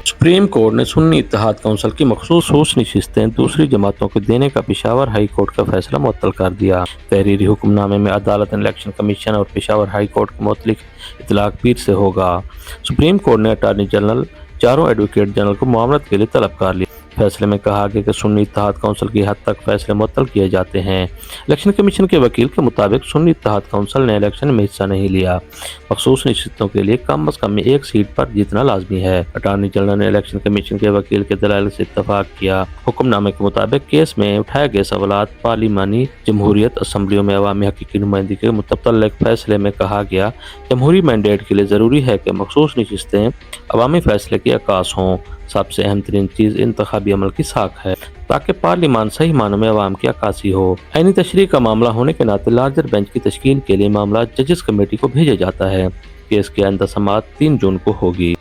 Supreme court نے سنی اتحاد council کی مخصوص نشستیں دوسری جماعتوں کو دینے کا پشاور ہائی کورٹ کا فیصلہ معطل کر دیا۔ تحریری حکم نامے میں عدالت نے الیکشن کمیشن اور پشاور ہائی کورٹ کے متعلق اطلاق پیر سے ہوگا۔ سپریم کورٹ نے اٹارنی جنرل، چاروں ایڈوکیٹ جنرل کو معاونت کے لیے طلب کر لیا۔ فیصلے میں کہا گیا کہ سنی اتحاد کونسل کی حد تک فیصلے معطل کیے جاتے ہیں۔ الیکشن کمیشن کے وکیل کے مطابق سنی اتحاد کونسل نے الیکشن میں حصہ نہیں لیا۔ مخصوص نشستوں کے لیے کم از کم ایک سیٹ پر جیتنا لازمی ہے۔ اٹارنی جنرل نے الیکشن کمیشن کے وکیل کے دلائل سے اتفاق کیا۔ حکم نامے کے مطابق کیس میں اٹھائے گئے سوالات پارلیمانی جمہوریت اسمبلیوں میں عوامی حقیقی نمائندگی کے متعلق فیصلے میں کہا گیا، جمہوری مینڈیٹ کے لیے ضروری ہے کہ مخصوص نشستیں عوامی فیصلے کی عکاس ہوں۔ سب سے اہم ترین چیز انتخابی عمل کی ساکھ ہے تاکہ پارلیمان صحیح معنوں میں عوام کی عکاسی ہو۔ آئینی تشریح کا معاملہ ہونے کے ناطے لارجر بینچ کی تشکیل کے لیے معاملات ججز کمیٹی کو بھیجا جاتا ہے۔ کیس کی آئندہ سماعت 3 جون کو ہوگی۔